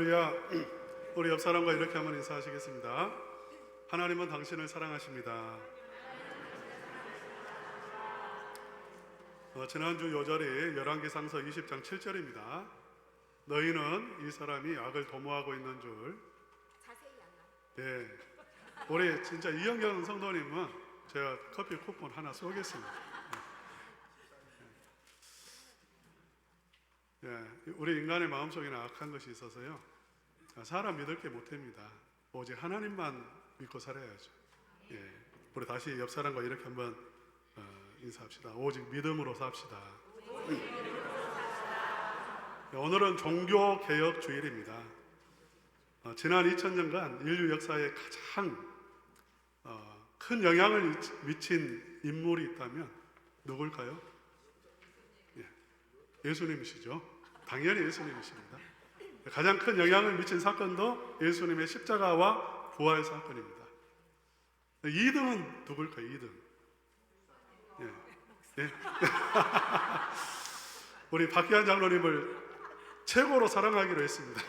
우리 옆 사람과 이렇게 한번 인사하시겠습니다. 하나님은 당신을 사랑하십니다. 지난주 요절이 열왕기상서 20장 7절입니다. 너희는 이 사람이 악을 도모하고 있는 줄. 자세히 안 나와요. 네, 우리 진짜 이영경 성도님은 제가 커피 쿠폰 하나 쏘겠습니다. 우리 인간의 마음속에는 악한 것이 있어서요, 사람 믿을 게 못됩니다. 오직 하나님만 믿고 살아야죠. 우리 다시 옆 사람과 이렇게 한번 인사합시다. 오직 믿음으로 삽시다. 오늘은 종교개혁 주일입니다. 지난 2000년간 인류 역사에 가장 큰 영향을 미친 인물이 있다면 누굴까요? 예수님이시죠. 당연히 예수님이십니다. 가장 큰 영향을 미친 사건도 예수님의 십자가와 부활 사건입니다. 2등은 누굴까요? 2등. 우리 박기환 장로님을 최고로 사랑하기로 했습니다.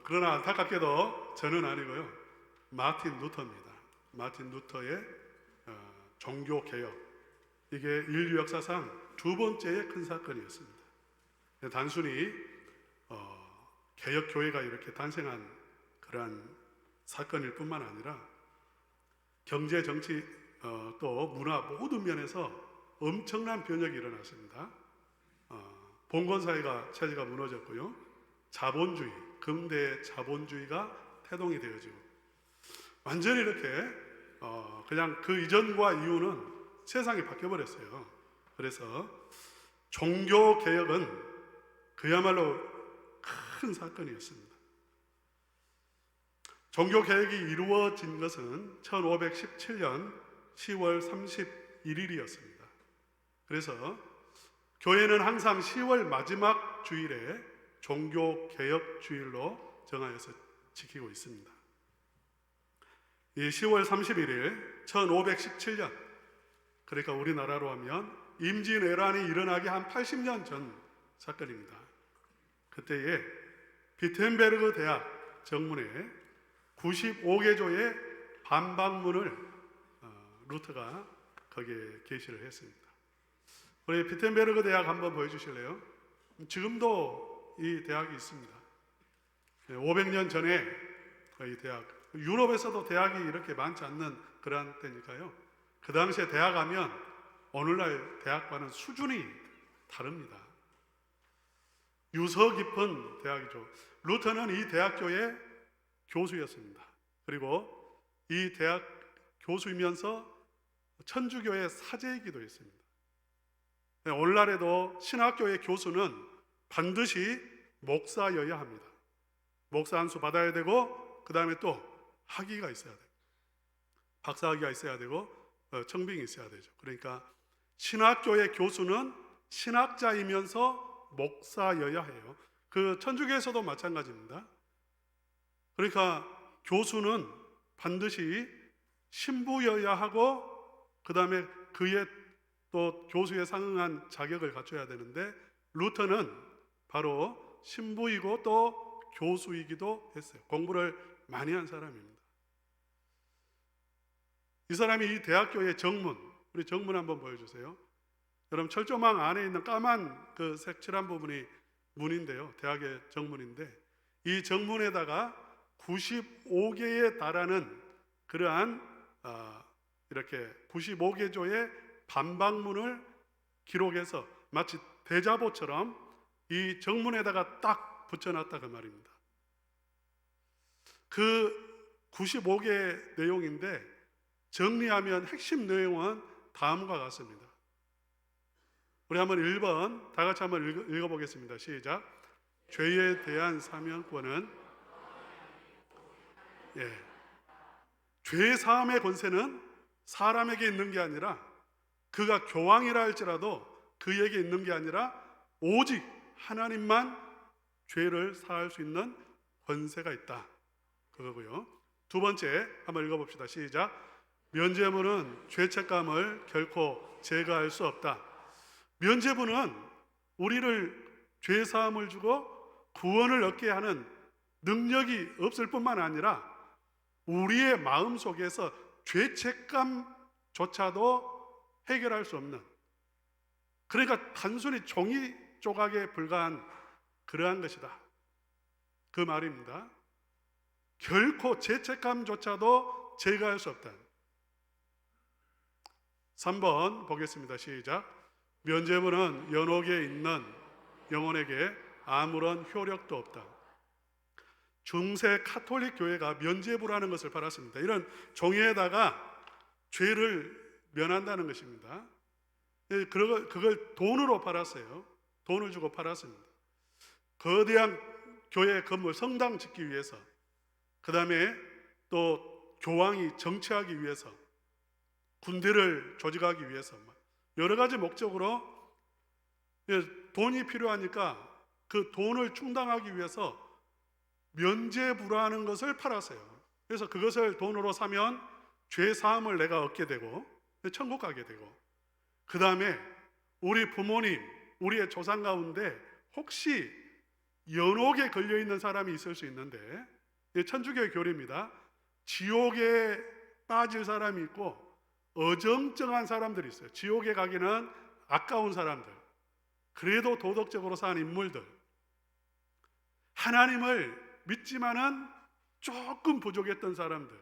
그러나 안타깝게도 저는 아니고요, 마틴 루터입니다. 마틴 루터의 종교개혁, 이게 인류 역사상 두 번째의 큰 사건이었습니다. 단순히 개혁교회가 이렇게 탄생한 그러한 사건일 뿐만 아니라 경제, 정치, 또 문화 모든 면에서 엄청난 변혁이 일어났습니다. 봉건사회가 체제가 무너졌고요, 자본주의, 근대 자본주의가 태동이 되어지고 완전히 이렇게 그냥 그 이전과 이후는 세상이 바뀌어버렸어요. 그래서 종교개혁은 그야말로 큰 사건이었습니다. 종교개혁이 이루어진 것은 1517년 10월 31일이었습니다. 그래서 교회는 항상 10월 마지막 주일에 종교개혁 주일로 정하여서 지키고 있습니다. 이 10월 31일 1517년, 그러니까 우리나라로 하면 임진왜란이 일어나기 한 80년 전 사건입니다. 그때에 비텐베르그 대학 정문에 95개조의 반박문을 루터가 거기에 게시를 했습니다. 우리 비텐베르그 대학 한번 보여주실래요? 지금도 이 대학이 있습니다. 500년 전에 이 대학, 유럽에서도 대학이 이렇게 많지 않는 그러한 때니까요, 그 당시에 대학 가면 오늘날 대학과는 수준이 다릅니다. 유서 깊은 대학이죠. 루터는 이 대학교의 교수였습니다. 그리고 이 대학 교수이면서 천주교의 사제이기도 했습니다. 오늘날에도 신학교의 교수는 반드시 목사여야 합니다. 목사 안수 받아야 되고, 그 다음에 또 학위가 있어야 돼요. 박사학위가 있어야 되고, 청빙이 있어야 되죠. 그러니까 신학교의 교수는 신학자이면서 목사여야 해요. 그 천주교에서도 마찬가지입니다. 그러니까 교수는 반드시 신부여야 하고, 그 다음에 그의 또 교수에 상응한 자격을 갖춰야 되는데, 루터는 바로 신부이고 또 교수이기도 했어요. 공부를 많이 한 사람입니다. 이 사람이 이 대학교의 정문, 우리 정문 한번 보여주세요. 여러분, 철조망 안에 있는 까만 그 색칠한 부분이 문인데요, 대학의 정문인데, 이 정문에다가 95개에 달하는 그러한 이렇게 95개조의 반박문을 기록해서 마치 대자보처럼 이 정문에다가 딱 붙여놨다 그 말입니다. 그 95개 내용인데 정리하면 핵심 내용은 다음과 같습니다. 우리 한번 1번 다 같이 한번 읽어보겠습니다. 시작. 죄에 대한 사면권은, 죄 사함의 권세는 사람에게 있는 게 아니라, 그가 교황이라 할지라도 그에게 있는 게 아니라 오직 하나님만 죄를 사할 수 있는 권세가 있다, 그거고요. 두 번째 한번 읽어봅시다. 시작. 면죄부는 죄책감을 결코 제거할 수 없다. 면죄부는 우리를 죄 사함을 주고 구원을 얻게 하는 능력이 없을 뿐만 아니라 우리의 마음 속에서 죄책감조차도 해결할 수 없는, 그러니까 단순히 종이 조각에 불과한 그러한 것이다, 그 말입니다. 결코 죄책감조차도 제거할 수 없다. 3번 보겠습니다. 시작. 면죄부는 연옥에 있는 영혼에게 아무런 효력도 없다. 중세 카톨릭 교회가 면죄부라는 것을 팔았습니다. 이런 종이에다가 죄를 면한다는 것입니다. 그걸 돈으로 팔았어요. 돈을 주고 팔았습니다. 거대한 교회 건물, 성당 짓기 위해서, 그 다음에 또 교황이 정치하기 위해서, 군대를 조직하기 위해서, 여러 가지 목적으로 돈이 필요하니까 그 돈을 충당하기 위해서 면죄부라는 것을 팔았어요. 그래서 그것을 돈으로 사면 죄 사함을 내가 얻게 되고 천국 가게 되고, 그 다음에 우리 부모님, 우리의 조상 가운데 혹시 연옥에 걸려있는 사람이 있을 수 있는데, 천주교의 교리입니다. 지옥에 빠질 사람이 있고 어정쩡한 사람들이 있어요. 지옥에 가기는 아까운 사람들, 그래도 도덕적으로 산 인물들, 하나님을 믿지만은 조금 부족했던 사람들,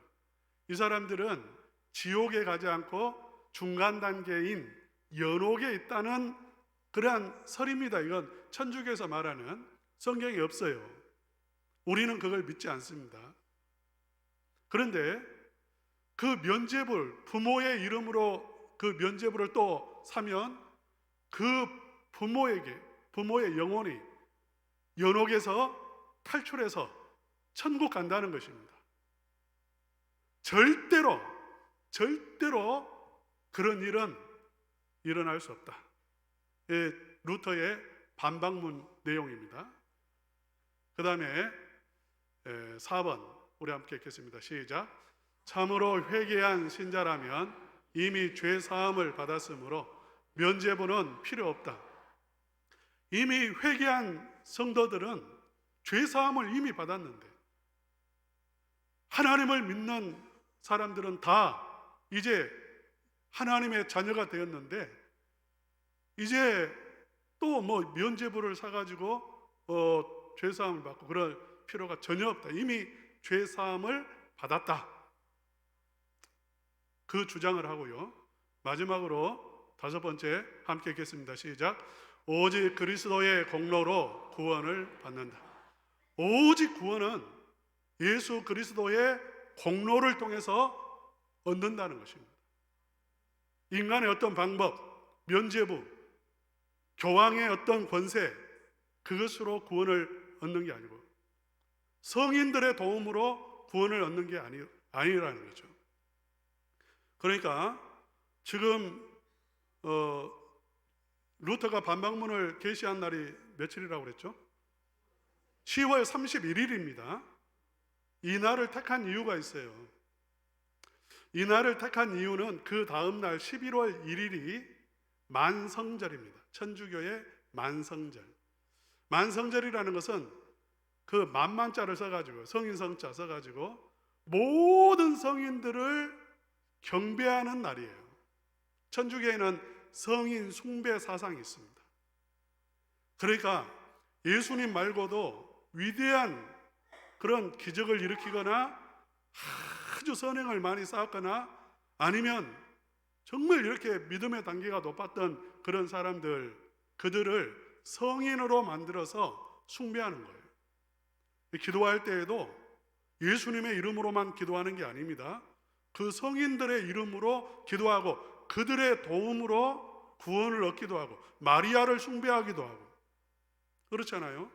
이 사람들은 지옥에 가지 않고 중간 단계인 연옥에 있다는 그러한 설입니다. 이건 천주교에서 말하는, 성경에 없어요. 우리는 그걸 믿지 않습니다. 그런데 그 면죄부, 부모의 이름으로 그 면죄부를 또 사면 그 부모의 영혼이 연옥에서 탈출해서 천국 간다는 것입니다. 절대로 그런 일은 일어날 수 없다. 루터의 반박문 내용입니다. 그 다음에 4번 우리 함께 읽겠습니다. 시작. 참으로 회개한 신자라면 이미 죄 사함을 받았으므로 면죄부는 필요 없다. 이미 회개한 성도들은 죄 사함을 이미 받았는데, 하나님을 믿는 사람들은 다 이제 하나님의 자녀가 되었는데, 이제 또 면죄부를 사가지고 죄 사함을 받고 그럴 필요가 전혀 없다. 이미 죄 사함을 받았다, 그 주장을 하고요. 마지막으로 5번째 함께 읽겠습니다. 시작. 오직 그리스도의 공로로 구원을 받는다. 오직 구원은 예수 그리스도의 공로를 통해서 얻는다는 것입니다. 인간의 어떤 방법, 면죄부, 교황의 어떤 권세, 그것으로 구원을 얻는 게 아니고 성인들의 도움으로 구원을 얻는 게 아니라는 거죠. 그러니까 지금 루터가 반박문을 게시한 날이 며칠이라고 그랬죠? 10월 31일입니다. 이 날을 택한 이유가 있어요. 이 날을 택한 이유는 그 다음 날 11월 1일이 만성절입니다. 천주교의 만성절. 만성절이라는 것은 그 만만자를 써가지고, 성인성자 써가지고 모든 성인들을 경배하는 날이에요. 천주교에는 성인 숭배 사상이 있습니다. 그러니까 예수님 말고도 위대한 그런 기적을 일으키거나 아주 선행을 많이 쌓았거나 아니면 정말 이렇게 믿음의 단계가 높았던 그런 사람들, 그들을 성인으로 만들어서 숭배하는 거예요. 기도할 때에도 예수님의 이름으로만 기도하는 게 아닙니다. 그 성인들의 이름으로 기도하고 그들의 도움으로 구원을 얻기도 하고 마리아를 숭배하기도 하고 그렇잖아요.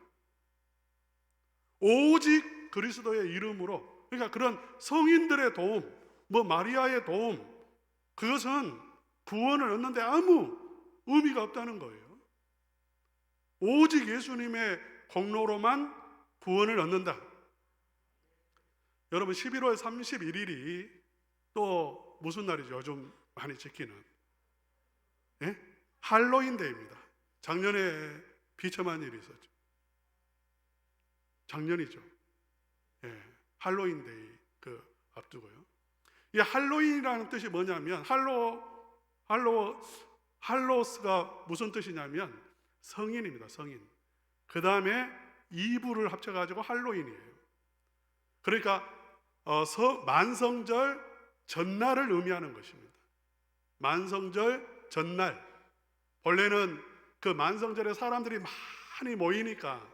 오직 그리스도의 이름으로, 그러니까 그런 성인들의 도움, 마리아의 도움, 그것은 구원을 얻는데 아무 의미가 없다는 거예요. 오직 예수님의 공로로만 구원을 얻는다. 여러분 11월 31일이 또 무슨 날이죠? 요즘 많이 지키는 할로윈 데이입니다. 작년에 비참한 일이 있었죠. 작년이죠. 예, 할로윈데이 앞두고요. 이 할로윈이라는 뜻이 뭐냐면 할로스가 무슨 뜻이냐면 성인입니다. 성인. 그 다음에 이브를 합쳐가지고 할로윈이에요. 그러니까 만성절 전날을 의미하는 것입니다. 만성절 전날. 본래는 그 만성절에 사람들이 많이 모이니까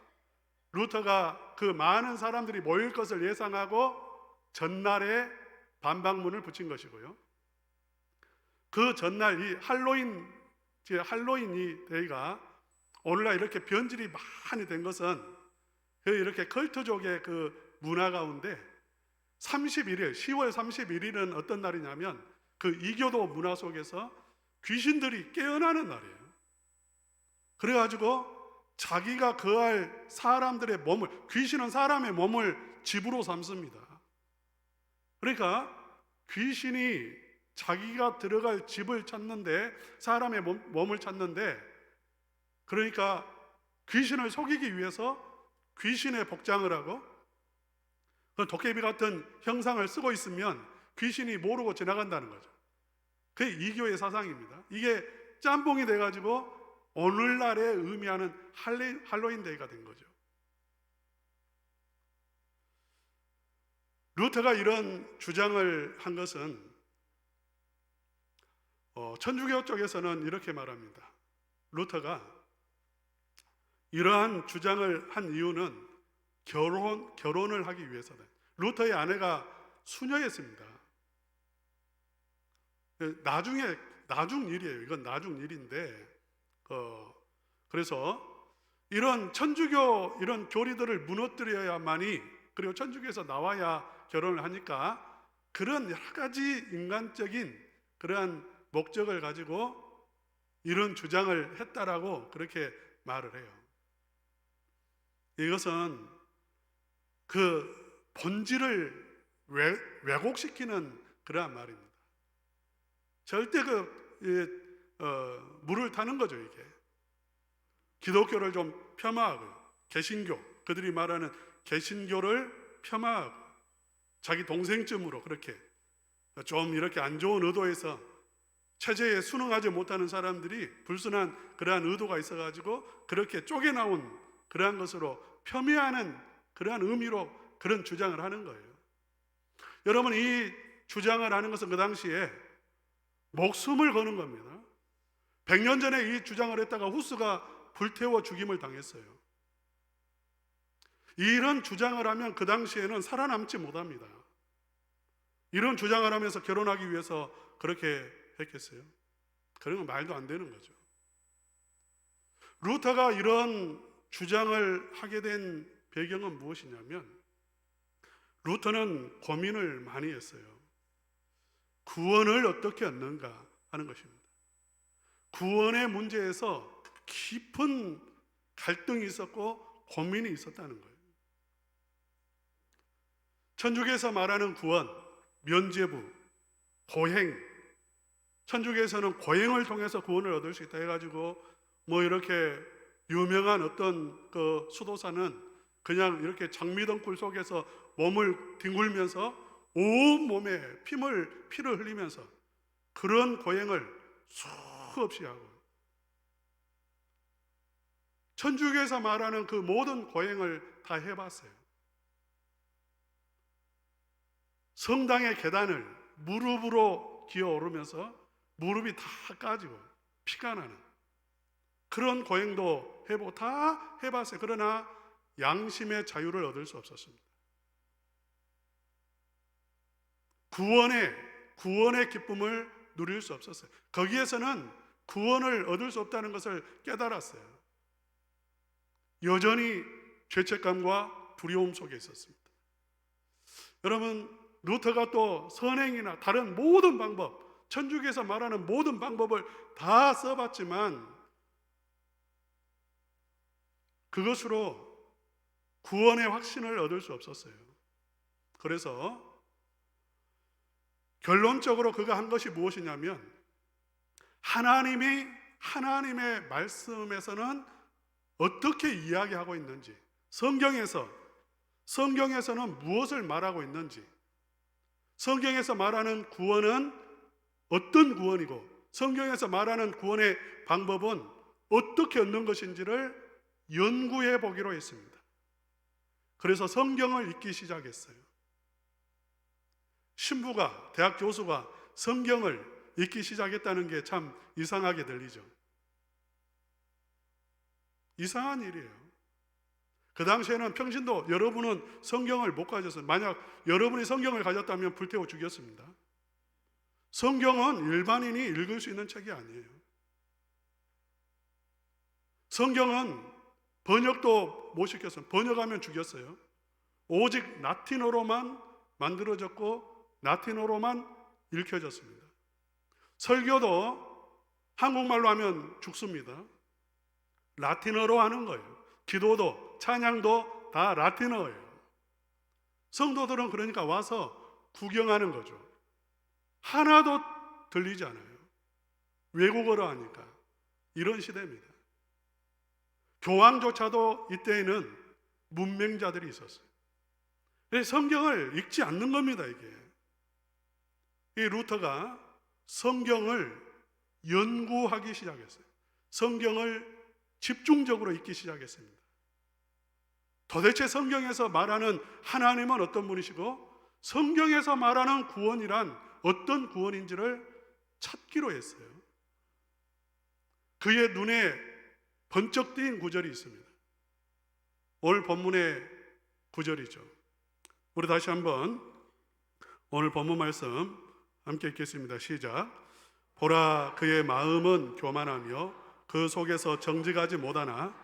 루터가 그 많은 사람들이 모일 것을 예상하고 전날에 반박문을 붙인 것이고요. 그 전날 이 할로윈 이 데이가 오늘날 이렇게 변질이 많이 된 것은 이렇게 컬트족의 그 문화 가운데 31일, 10월 31일은 어떤 날이냐면 그 이교도 문화 속에서 귀신들이 깨어나는 날이에요. 그래가지고 자기가 거할 사람들의 몸을, 귀신은 사람의 몸을 집으로 삼습니다. 그러니까 귀신이 자기가 들어갈 집을 찾는데, 사람의 몸을 찾는데, 그러니까 귀신을 속이기 위해서 귀신의 복장을 하고 도깨비 같은 형상을 쓰고 있으면 귀신이 모르고 지나간다는 거죠. 그게 이교의 사상입니다. 이게 짬뽕이 돼가지고 오늘날에 의미하는 할로윈 데이가 된 거죠. 루터가 이런 주장을 한 것은 천주교 쪽에서는 이렇게 말합니다. 루터가 이러한 주장을 한 이유는 결혼을 하기 위해서다. 루터의 아내가 수녀였습니다. 나중 일이에요. 이건 나중 일인데, 그래서 이런 천주교 이런 교리들을 무너뜨려야만이, 그리고 천주교에서 나와야 결혼을 하니까 그런 여러 가지 인간적인 그러한 목적을 가지고 이런 주장을 했다라고 그렇게 말을 해요. 이것은 그 본질을 왜곡시키는 그러한 말입니다. 절대 물을 타는 거죠. 이게 기독교를 좀 폄하하고, 개신교, 그들이 말하는 개신교를 폄하하고 자기 동생쯤으로 그렇게 좀 이렇게 안 좋은 의도에서 체제에 순응하지 못하는 사람들이 불순한 그러한 의도가 있어가지고 그렇게 쪼개나온 그러한 것으로 폄훼하는 그러한 의미로 그런 주장을 하는 거예요. 여러분, 이 주장을 하는 것은 그 당시에 목숨을 거는 겁니다. 100년 전에 이 주장을 했다가 후스가 불태워 죽임을 당했어요. 이런 주장을 하면 그 당시에는 살아남지 못합니다. 이런 주장을 하면서 결혼하기 위해서 그렇게 했겠어요? 그런 건 말도 안 되는 거죠. 루터가 이런 주장을 하게 된 배경은 무엇이냐면, 루터는 고민을 많이 했어요. 구원을 어떻게 얻는가 하는 것입니다. 구원의 문제에서 깊은 갈등이 있었고 고민이 있었다는 거예요. 천주교에서 말하는 구원, 면죄부, 고행, 천주교에서는 고행을 통해서 구원을 얻을 수 있다 해가지고 이렇게 유명한 어떤 그 수도사는 그냥 이렇게 장미덩굴 속에서 몸을 뒹굴면서 온 몸에 피를 흘리면서 그런 고행을 수없이 하고, 천주교에서 말하는 그 모든 고행을 다 해봤어요. 성당의 계단을 무릎으로 기어오르면서 무릎이 다 까지고 피가 나는 그런 고행도 해보고 다 해봤어요. 그러나 양심의 자유를 얻을 수 없었습니다. 구원의 기쁨을 누릴 수 없었어요. 거기에서는 구원을 얻을 수 없다는 것을 깨달았어요. 여전히 죄책감과 두려움 속에 있었습니다. 여러분, 루터가 또 선행이나 다른 모든 방법, 천주교에서 말하는 모든 방법을 다 써봤지만 그것으로 구원의 확신을 얻을 수 없었어요. 그래서 결론적으로 그가 한 것이 무엇이냐면, 하나님의 말씀에서는 어떻게 이야기하고 있는지, 성경에서는 무엇을 말하고 있는지, 성경에서 말하는 구원은 어떤 구원이고 성경에서 말하는 구원의 방법은 어떻게 얻는 것인지를 연구해 보기로 했습니다. 그래서 성경을 읽기 시작했어요. 신부가, 대학 교수가 성경을 읽기 시작했다는 게 참 이상하게 들리죠. 이상한 일이에요. 그 당시에는 평신도 여러분은 성경을 못 가졌어요. 만약 여러분이 성경을 가졌다면 불태워 죽였습니다. 성경은 일반인이 읽을 수 있는 책이 아니에요. 성경은 번역도 못 시켰어요. 번역하면 죽였어요. 오직 라틴어로만 만들어졌고 라틴어로만 읽혀졌습니다. 설교도 한국말로 하면 죽습니다. 라틴어로 하는 거예요. 기도도 찬양도 다 라틴어예요. 성도들은 그러니까 와서 구경하는 거죠. 하나도 들리지 않아요. 외국어로 하니까. 이런 시대입니다. 교황조차도 이때에는 문맹자들이 있었어요. 그래서 성경을 읽지 않는 겁니다, 이게. 이 루터가 성경을 연구하기 시작했어요. 성경을 집중적으로 읽기 시작했습니다. 도대체 성경에서 말하는 하나님은 어떤 분이시고 성경에서 말하는 구원이란 어떤 구원인지를 찾기로 했어요. 그의 눈에 번쩍 띈 구절이 있습니다. 오늘 본문의 구절이죠. 우리 다시 한번 오늘 본문 말씀 함께 읽겠습니다. 시작. 보라, 그의 마음은 교만하며 그 속에서 정직하지 못하나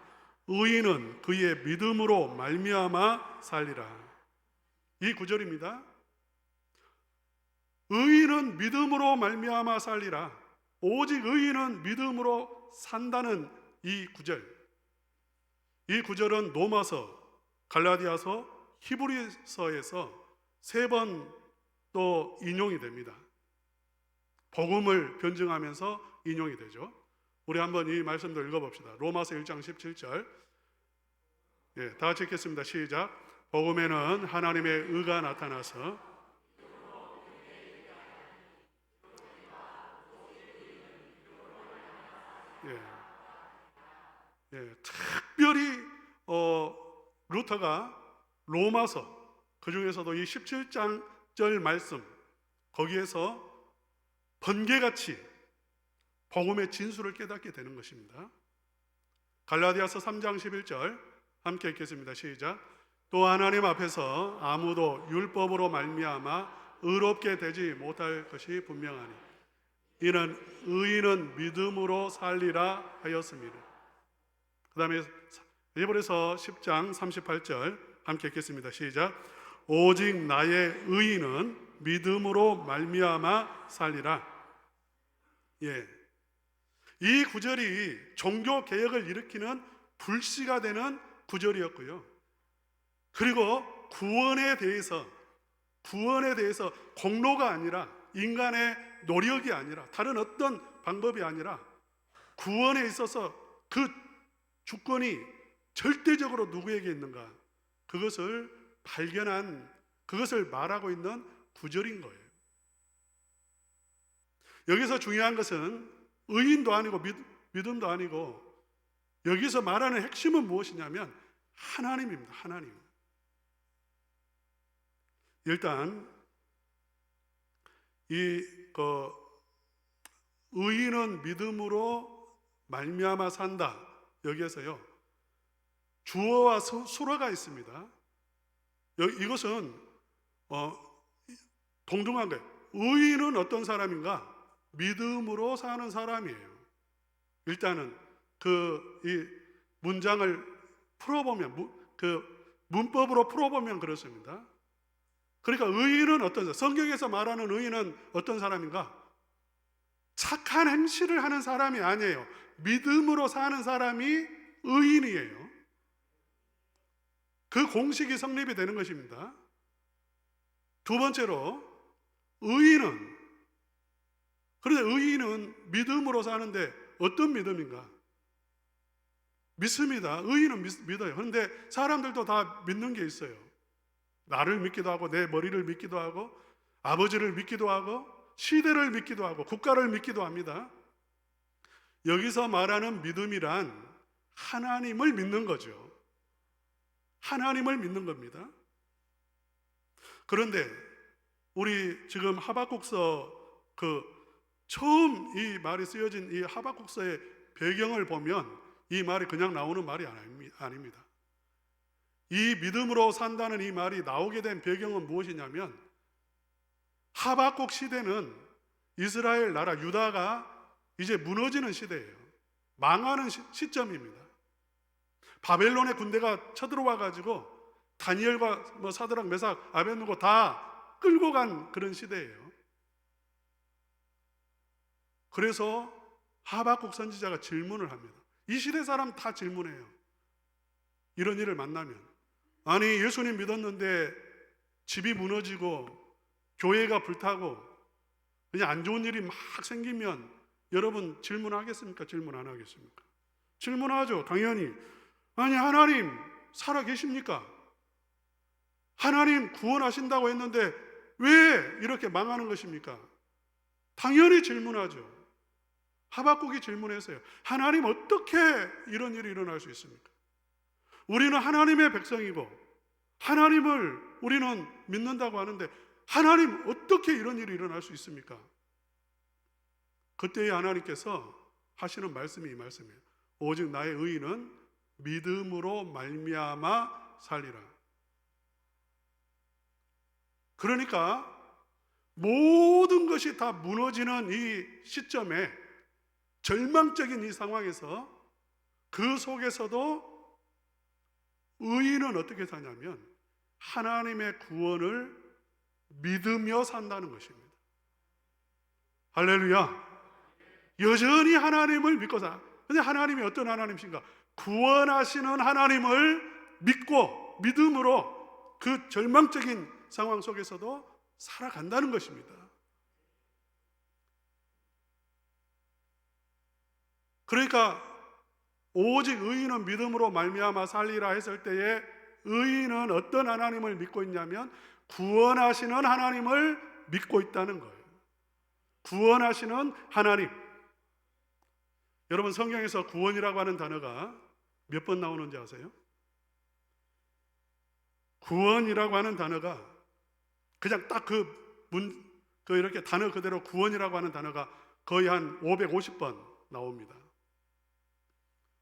의인은 그의 믿음으로 말미암아 살리라. 이 구절입니다. 의인은 믿음으로 말미암아 살리라. 오직 의인은 믿음으로 산다는 이 구절. 이 구절은 로마서, 갈라디아서, 히브리서에서 3번 또 인용이 됩니다. 복음을 변증하면서 인용이 되죠. 우리 한번 이 말씀도 읽어봅시다. 로마서 1장 17절. 다 같이 읽겠습니다. 시작. 복음에는 하나님의 의가 나타나서 특별히 루터가 로마서, 그 중에서도 이 17절 말씀, 거기에서 번개같이 복음의 진수를 깨닫게 되는 것입니다. 갈라디아서 3장 11절 함께 읽겠습니다. 시작. 또 하나님 앞에서 아무도 율법으로 말미암아 의롭게 되지 못할 것이 분명하니 이는 의인은 믿음으로 살리라 하였습니다. 그 다음에 히브리서 10장 38절 함께 읽겠습니다. 시작. 오직 나의 의인은 믿음으로 말미암아 살리라. 이 구절이 종교 개혁을 일으키는 불씨가 되는 구절이었고요. 그리고 구원에 대해서 공로가 아니라, 인간의 노력이 아니라, 다른 어떤 방법이 아니라 구원에 있어서 그 주권이 절대적으로 누구에게 있는가, 그것을 발견한, 그것을 말하고 있는 구절인 거예요. 여기서 중요한 것은 의인도 아니고 믿음도 아니고, 여기서 말하는 핵심은 무엇이냐면 하나님입니다. 하나님. 일단 의인은 믿음으로 말미암아 산다. 여기에서요, 주어와 수어가 있습니다. 이것은 동등한 거예요. 의인은 어떤 사람인가? 믿음으로 사는 사람이에요. 일단은 이 문장을 풀어보면, 문법으로 풀어보면 그렇습니다. 그러니까 의인은 어떤 사람? 성경에서 말하는 의인은 어떤 사람인가? 착한 행실을 하는 사람이 아니에요. 믿음으로 사는 사람이 의인이에요. 그 공식이 성립이 되는 것입니다. 두 번째로, 그런데 의인은 믿음으로 사는데 어떤 믿음인가? 믿습니다. 의인은 믿어요. 그런데 사람들도 다 믿는 게 있어요. 나를 믿기도 하고 내 머리를 믿기도 하고 아버지를 믿기도 하고 시대를 믿기도 하고 국가를 믿기도 합니다. 여기서 말하는 믿음이란 하나님을 믿는 거죠. 하나님을 믿는 겁니다. 그런데 우리 지금 하박국서 처음 이 말이 쓰여진 이 하박국서의 배경을 보면 이 말이 그냥 나오는 말이 아닙니다. 이 믿음으로 산다는 이 말이 나오게 된 배경은 무엇이냐면 하박국 시대는 이스라엘 나라 유다가 이제 무너지는 시대예요. 망하는 시점입니다. 바벨론의 군대가 쳐들어와 가지고 다니엘과 사드락 메삭 아벳느고 다 끌고 간 그런 시대예요. 그래서 하박국 선지자가 질문을 합니다. 이 시대 사람 다 질문해요. 이런 일을 만나면 아니 예수님 믿었는데 집이 무너지고 교회가 불타고 그냥 안 좋은 일이 막 생기면 여러분 질문하겠습니까? 질문 안 하겠습니까? 질문하죠. 당연히. 아니 하나님 살아 계십니까? 하나님 구원하신다고 했는데 왜 이렇게 망하는 것입니까? 당연히 질문하죠. 하박국이 질문했어요. 하나님 어떻게 이런 일이 일어날 수 있습니까? 우리는 하나님의 백성이고 하나님을 우리는 믿는다고 하는데 하나님 어떻게 이런 일이 일어날 수 있습니까? 그때에 하나님께서 하시는 말씀이 이 말씀이에요. 오직 나의 의인은 믿음으로 말미암아 살리라. 그러니까 모든 것이 다 무너지는 이 시점에 절망적인 이 상황에서 그 속에서도 의인은 어떻게 사냐면 하나님의 구원을 믿으며 산다는 것입니다. 할렐루야. 여전히 하나님을 믿고 사. 근데 하나님이 어떤 하나님이신가? 구원하시는 하나님을 믿고 믿음으로 그 절망적인 상황 속에서도 살아간다는 것입니다. 그러니까 오직 의인은 믿음으로 말미암아 살리라 했을 때에 의인은 어떤 하나님을 믿고 있냐면 구원하시는 하나님을 믿고 있다는 거예요. 구원하시는 하나님. 여러분 성경에서 구원이라고 하는 단어가 몇 번 나오는지 아세요? 구원이라고 하는 단어가 그냥 딱 이렇게 단어 그대로 구원이라고 하는 단어가 거의 한 550번 나옵니다.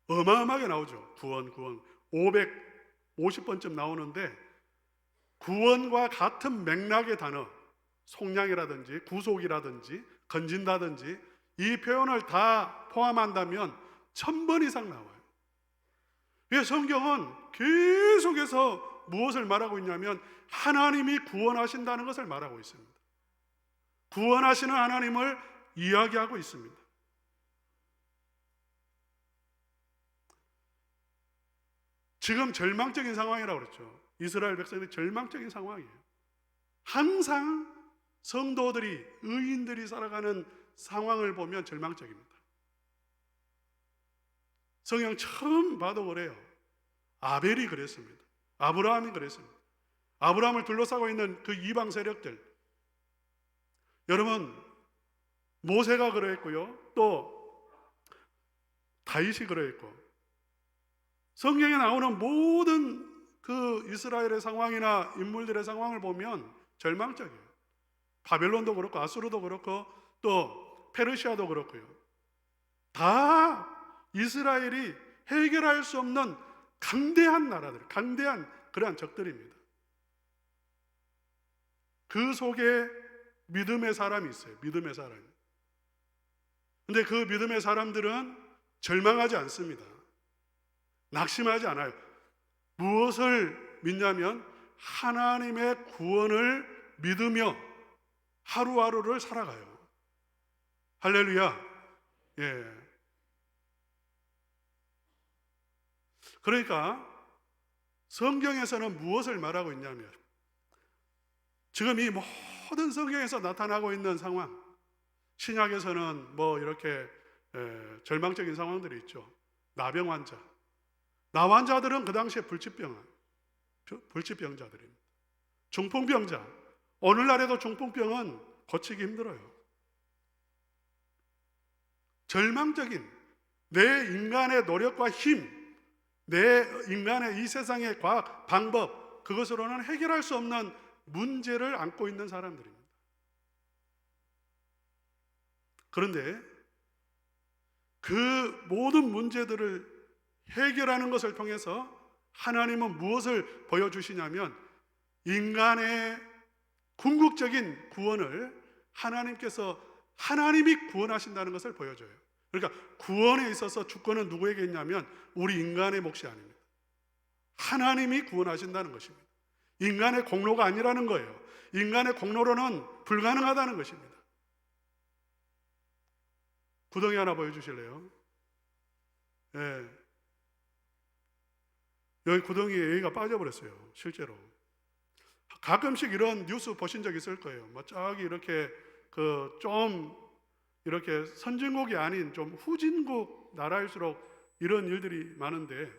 어마어마하게 나오죠. 구원 550번쯤 나오는데 구원과 같은 맥락의 단어 속량이라든지 구속이라든지 건진다든지 이 표현을 다 포함한다면 1000번 이상 나와요. 성경은 계속해서 무엇을 말하고 있냐면 하나님이 구원하신다는 것을 말하고 있습니다. 구원하시는 하나님을 이야기하고 있습니다. 지금 절망적인 상황이라고 그랬죠. 이스라엘 백성들이 절망적인 상황이에요. 항상 성도들이 의인들이 살아가는 상황을 보면 절망적입니다. 성경 처음 봐도 그래요. 아벨이 그랬습니다. 아브라함이 그랬습니다. 아브라함을 둘러싸고 있는 그 이방 세력들. 여러분 모세가 그랬고요. 또 다윗이 그랬고 성경에 나오는 모든 그 이스라엘의 상황이나 인물들의 상황을 보면 절망적이에요. 바벨론도 그렇고 아수르도 그렇고 또 페르시아도 그렇고요. 다 이스라엘이 해결할 수 없는 강대한 나라들, 강대한 그러한 적들입니다. 그 속에 믿음의 사람이 있어요. 믿음의 사람이. 근데 그 믿음의 사람들은 절망하지 않습니다. 낙심하지 않아요. 무엇을 믿냐면 하나님의 구원을 믿으며 하루하루를 살아가요. 할렐루야. 예. 그러니까 성경에서는 무엇을 말하고 있냐면 지금 이 모든 성경에서 나타나고 있는 상황, 신약에서는 뭐 이렇게 절망적인 상황들이 있죠. 나병 환자, 나환자들은 그 당시에 불치병자들입니다. 중풍병자. 오늘날에도 중풍병은 고치기 힘들어요. 절망적인 내 인간의 노력과 힘, 내 인간의 이 세상의 과학, 방법, 그것으로는 해결할 수 없는 문제를 안고 있는 사람들입니다. 그런데 그 모든 문제들을 해결하는 것을 통해서 하나님은 무엇을 보여주시냐면 인간의 궁극적인 구원을 하나님이 구원하신다는 것을 보여줘요. 그러니까 구원에 있어서 주권은 누구에게 있냐면 우리 인간의 몫이 아닙니다. 하나님이 구원하신다는 것입니다. 인간의 공로가 아니라는 거예요. 인간의 공로로는 불가능하다는 것입니다. 구덩이 하나 보여주실래요? 예. 여기 구덩이에 애가 빠져버렸어요. 실제로. 가끔씩 이런 뉴스 보신 적 있을 거예요. 뭐 저기 이렇게 좀 이렇게 선진국이 아닌 좀 후진국 나라일수록 이런 일들이 많은데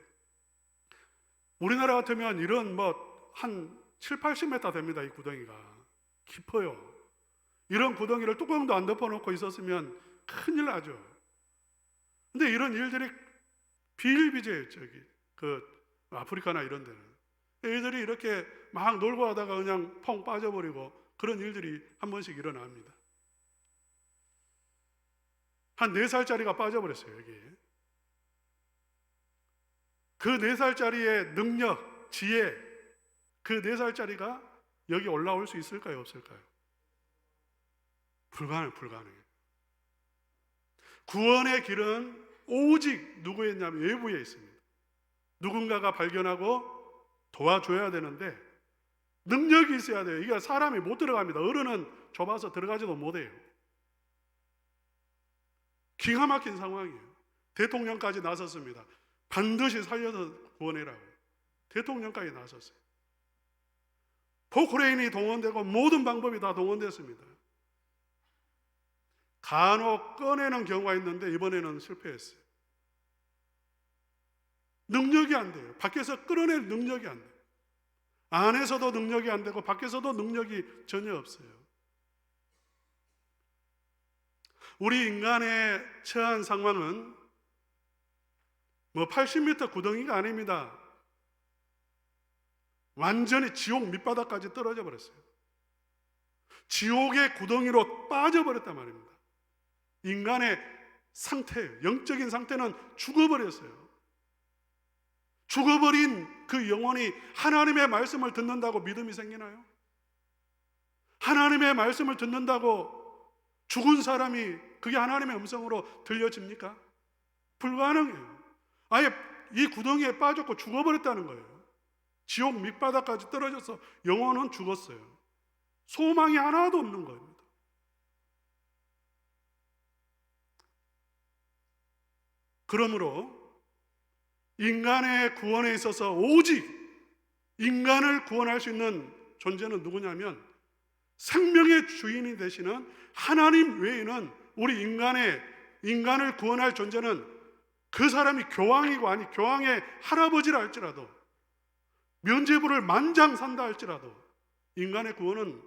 우리나라 같으면 이런 한 7, 80m 됩니다. 이 구덩이가 깊어요. 이런 구덩이를 뚜껑도 안 덮어놓고 있었으면 큰일 나죠. 근데 이런 일들이 비일비재해요. 저기 아프리카나 이런 데는 애들이 이렇게 막 놀고 하다가 그냥 펑 빠져버리고 그런 일들이 한 번씩 일어납니다. 한 4살짜리가 빠져버렸어요. 여기에. 그 4살짜리의 능력, 지혜, 그 4살짜리가 여기 올라올 수 있을까요? 없을까요? 불가능해요. 구원의 길은 오직 누구에 있냐면 외부에 있습니다. 누군가가 발견하고 도와줘야 되는데 능력이 있어야 돼요. 이게 사람이 못 들어갑니다. 어른은 좁아서 들어가지도 못해요. 기가 막힌 상황이에요. 대통령까지 나섰습니다. 반드시 살려서 구원해라고. 대통령까지 나섰어요. 포크레인이 동원되고 모든 방법이 다 동원됐습니다. 간혹 꺼내는 경우가 있는데 이번에는 실패했어요. 능력이 안 돼요. 밖에서 끌어낼 능력이 안 돼요. 안에서도 능력이 안 되고 밖에서도 능력이 전혀 없어요. 우리 인간의 처한 상황은 80m 구덩이가 아닙니다. 완전히 지옥 밑바닥까지 떨어져 버렸어요. 지옥의 구덩이로 빠져버렸단 말입니다. 인간의 상태예요. 영적인 상태는 죽어버렸어요. 죽어버린 그 영혼이 하나님의 말씀을 듣는다고 믿음이 생기나요? 하나님의 말씀을 듣는다고 죽은 사람이 그게 하나님의 음성으로 들려집니까? 불가능해요. 아예 이 구덩이에 빠졌고 죽어버렸다는 거예요. 지옥 밑바닥까지 떨어져서 영혼은 죽었어요. 소망이 하나도 없는 겁니다. 그러므로 인간의 구원에 있어서 오직 인간을 구원할 수 있는 존재는 누구냐면 생명의 주인이 되시는 하나님 외에는 우리 인간을 구원할 존재는 그 사람이 교황이고 아니 교황의 할아버지라 할지라도 면죄부를 만장 산다 할지라도 인간의 구원은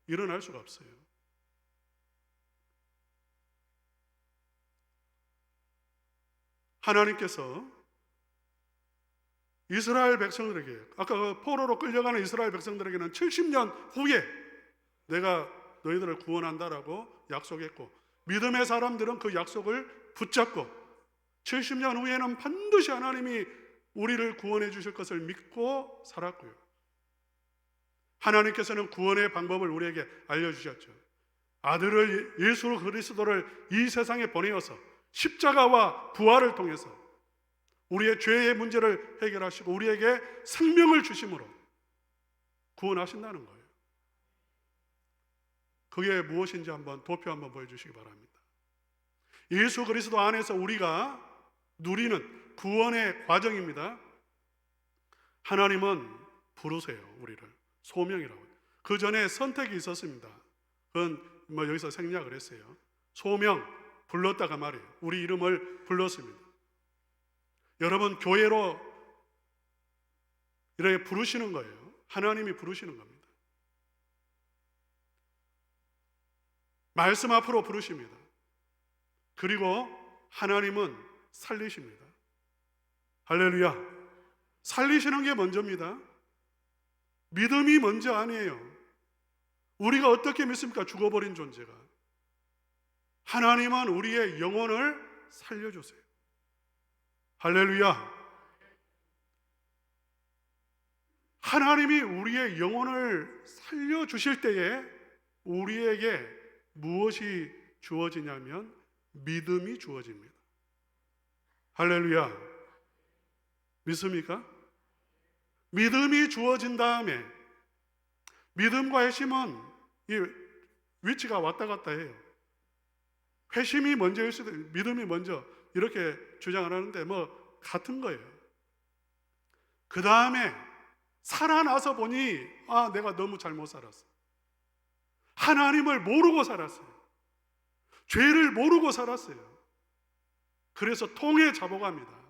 일어날 수가 없어요. 하나님께서 이스라엘 백성들에게 아까 그 포로로 끌려가는 이스라엘 백성들에게는 70년 후에 내가 너희들을 구원한다라고 약속했고 믿음의 사람들은 그 약속을 붙잡고 70년 후에는 반드시 하나님이 우리를 구원해 주실 것을 믿고 살았고요. 하나님께서는 구원의 방법을 우리에게 알려주셨죠. 아들을 예수 그리스도를 이 세상에 보내어서 십자가와 부활을 통해서 우리의 죄의 문제를 해결하시고 우리에게 생명을 주심으로 구원하신다는 거예요. 그게 무엇인지 한번 도표 한번 보여주시기 바랍니다. 예수 그리스도 안에서 우리가 누리는 구원의 과정입니다. 하나님은 부르세요. 우리를 소명이라고. 그 전에 선택이 있었습니다. 그건 여기서 생략을 했어요. 소명 불렀다가 말이에요. 우리 이름을 불렀습니다. 여러분 교회로 이렇게 부르시는 거예요. 하나님이 부르시는 겁니다. 말씀 앞으로 부르십니다. 그리고 하나님은 살리십니다. 할렐루야. 살리시는 게 먼저입니다. 믿음이 먼저 아니에요. 우리가 어떻게 믿습니까? 죽어버린 존재가. 하나님은 우리의 영혼을 살려주세요. 할렐루야. 하나님이 우리의 영혼을 살려주실 때에 우리에게 무엇이 주어지냐면 믿음이 주어집니다. 할렐루야. 믿습니까? 믿음이 주어진 다음에, 믿음과 회심은 이 위치가 왔다 갔다 해요. 회심이 먼저일 수도 있고 믿음이 먼저, 이렇게 주장을 하는데 뭐 같은 거예요. 그 다음에 살아나서 보니 내가 너무 잘못 살았어. 하나님을 모르고 살았어요. 죄를 모르고 살았어요. 그래서 통에 잡아갑니다.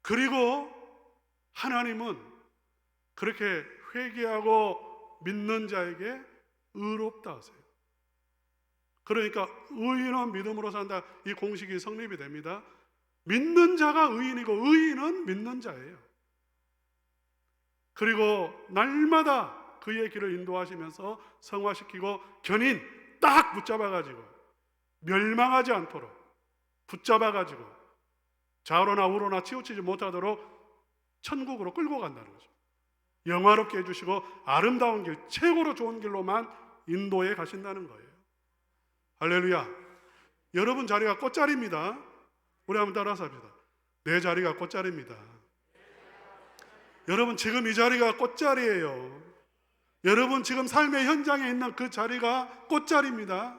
그리고 하나님은 그렇게 회개하고 믿는 자에게 의롭다 하세요. 그러니까 의인은 믿음으로 산다, 이 공식이 성립이 됩니다. 믿는 자가 의인이고 의인은 믿는 자예요. 그리고 날마다 그의 길을 인도하시면서 성화시키고 견인 딱 붙잡아가지고 멸망하지 않도록 붙잡아가지고 좌우로나 우로나 치우치지 못하도록 천국으로 끌고 간다는 거죠. 영화롭게 해주시고 아름다운 길, 최고로 좋은 길로만 인도해 가신다는 거예요. 할렐루야. 여러분 자리가 꽃자리입니다. 우리 한번 따라서 합시다. 내 자리가 꽃자리입니다. 여러분 지금 이 자리가 꽃자리예요. 여러분 지금 삶의 현장에 있는 그 자리가 꽃자리입니다.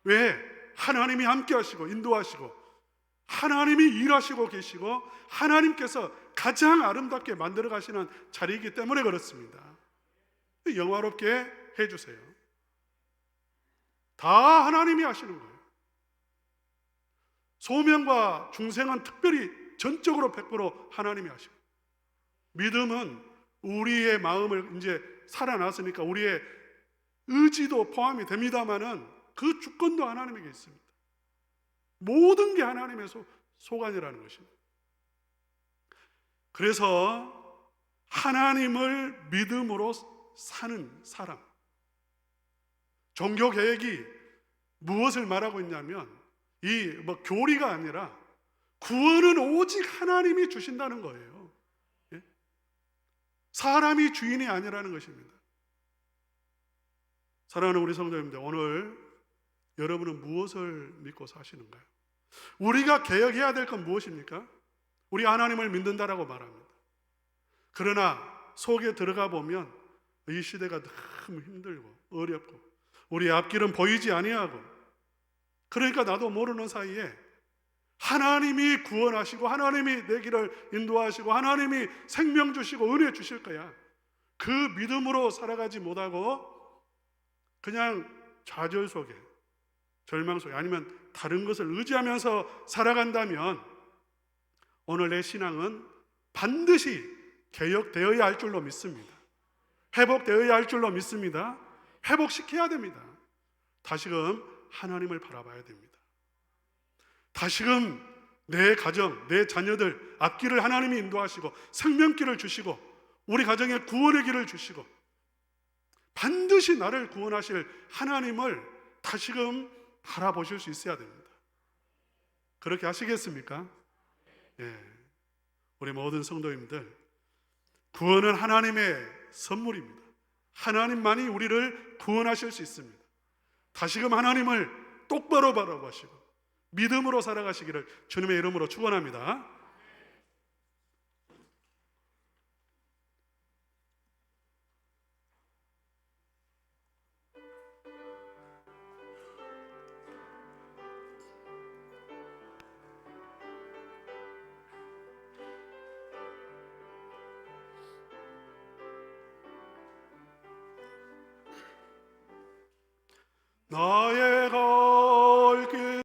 왜? 하나님이 함께 하시고 인도하시고 하나님이 일하시고 계시고 하나님께서 가장 아름답게 만들어 가시는 자리이기 때문에 그렇습니다. 영화롭게 해주세요. 다 하나님이 하시는 거예요. 소명과 중생은 특별히 전적으로 100% 하나님이 하시고, 믿음은 우리의 마음을 이제 살아났으니까 우리의 의지도 포함이 됩니다만은 그 주권도 하나님에게 있습니다. 모든 게 하나님의 소관이라는 것입니다. 그래서 하나님을 믿음으로 사는 사람, 종교 개혁이 무엇을 말하고 있냐면 이 교리가 아니라 구원은 오직 하나님이 주신다는 거예요. 예? 사람이 주인이 아니라는 것입니다. 사랑하는 우리 성도님들, 오늘 여러분은 무엇을 믿고 사시는가요? 우리가 개혁해야 될 건 무엇입니까? 우리 하나님을 믿는다라고 말합니다. 그러나 속에 들어가 보면 이 시대가 너무 힘들고 어렵고 우리 앞길은 보이지 아니하고, 그러니까 나도 모르는 사이에 하나님이 구원하시고 하나님이 내 길을 인도하시고 하나님이 생명 주시고 은혜 주실 거야, 그 믿음으로 살아가지 못하고 그냥 좌절 속에, 절망 속에, 아니면 다른 것을 의지하면서 살아간다면 오늘 내 신앙은 반드시 개혁되어야 할 줄로 믿습니다. 회복되어야 할 줄로 믿습니다. 회복시켜야 됩니다. 다시금 하나님을 바라봐야 됩니다. 다시금 내 가정, 내 자녀들 앞길을 하나님이 인도하시고 생명길을 주시고 우리 가정에 구원의 길을 주시고 반드시 나를 구원하실 하나님을 다시금 바라보실 수 있어야 됩니다. 그렇게 하시겠습니까? 예. 우리 모든 성도님들, 구원은 하나님의 선물입니다. 하나님만이 우리를 구원하실 수 있습니다. 다시금 하나님을 똑바로 바라보시고 믿음으로 살아가시기를 주님의 이름으로 축원합니다.